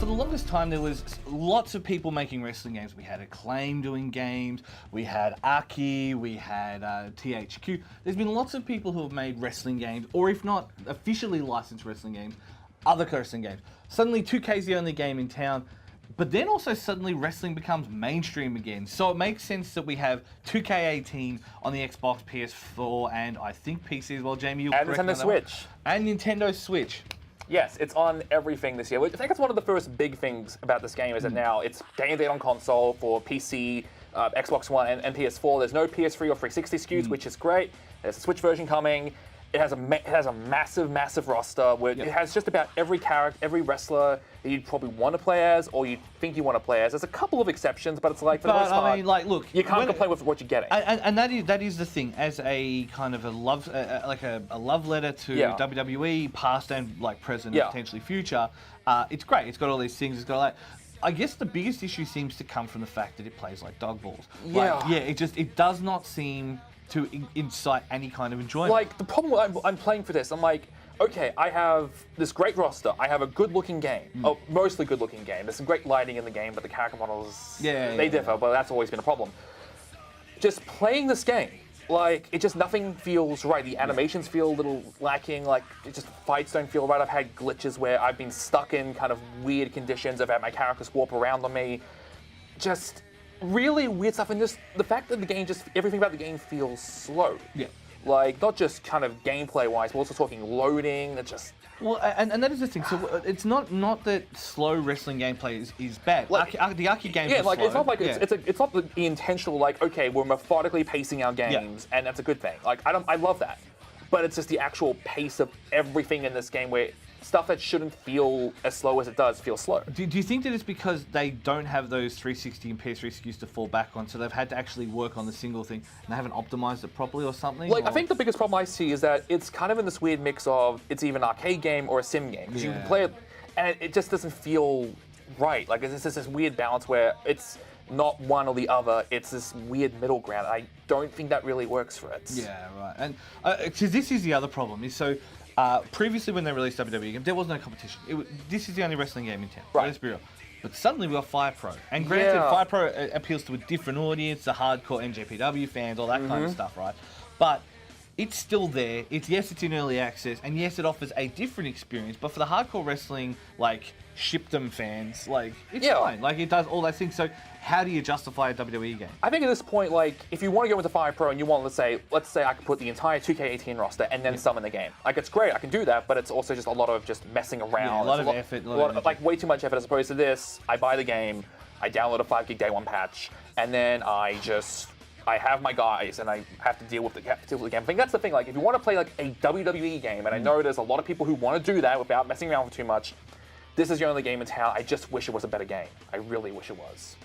for the longest time, there was lots of people making wrestling games. We had Acclaim doing games, we had Aki, we had THQ. There's been lots of people who have made wrestling games, or if not officially licensed wrestling games, other wrestling games. Suddenly 2K's the only game in town, but then also suddenly wrestling becomes mainstream again. So it makes sense that we have 2K18 on the Xbox, PS4, and I think PC as well, Jamie. And Nintendo Switch. And Nintendo Switch. Yes, it's on everything this year. I think it's one of the first big things about this game is that now it's game date on console for PC, Xbox One, and PS4. There's no PS3 or 360 SKUs, which is great. There's a Switch version coming. It has a massive roster where it has just about every character, every wrestler that you'd probably want to play as, or you think you want to play as. There's a couple of exceptions, but it's like for the most part, I mean, like, look, you can't complain with what you're getting. And that is the thing. As a kind of a love, like a love letter to WWE, past and like present, and potentially future, it's great. It's got all these things. It's got like. I guess the biggest issue seems to come from the fact that it plays like dog balls. It does not seem to incite any kind of enjoyment. Like, the problem I'm playing for this, I'm like, okay, I have this great roster, I have a good-looking game, mostly good-looking game. There's some great lighting in the game, but the character models, they differ, but that's always been a problem. Just playing this game, like, nothing feels right. The animations feel a little lacking, like, fights don't feel right. I've had glitches where I've been stuck in kind of weird conditions. I've had my characters warp around on me. Just really weird stuff, and just the fact that the game everything about the game feels slow. Yeah. Like, not just kind of gameplay-wise, but also talking loading, Well, and that is the thing. So it's not that slow wrestling gameplay is bad. Like, the Aki games are like slow. it's not like it's not the intentional, like, okay, we're methodically pacing our games, and that's a good thing. Like, I love that. But it's just the actual pace of everything in this game where stuff that shouldn't feel as slow as it does feels slow. Do you think that it's because they don't have those 360 and PS3 SKUs to fall back on, so they've had to actually work on the single thing and they haven't optimized it properly or something? Like, I think the biggest problem I see is that it's kind of in this weird mix of it's either an arcade game or a sim game. Because you can play it and it just doesn't feel right. Like, it's just this weird balance where it's not one or the other, it's this weird middle ground. I don't think that really works for it. Yeah, right. And because this is the other problem, is so previously when they released WWE games, there was no competition. This is the only wrestling game in town. Right. Let's be real. But suddenly we got Fire Pro. And granted, Fire Pro appeals to a different audience, the hardcore NJPW fans, all that kind of stuff, right? But it's still there. Yes, it's in early access, and yes, it offers a different experience. But for the hardcore wrestling, like, shipdom fans, like, it's fine. Like, it does all those things. So how do you justify a WWE game? I think at this point, like, if you want to go into Fire Pro and you want, let's say I could put the entire 2K18 roster and then summon the game. Like, it's great, I can do that, but it's also just a lot of just messing around. Yeah, a lot of effort. Like, way too much effort as opposed to this. I buy the game, I download a 5 gig day one patch, and then I have my guys, and I have to deal with the game. I think that's the thing. Like, if you want to play like a WWE game, and I know there's a lot of people who want to do that without messing around with too much, this is the only game in town. I just wish it was a better game. I really wish it was.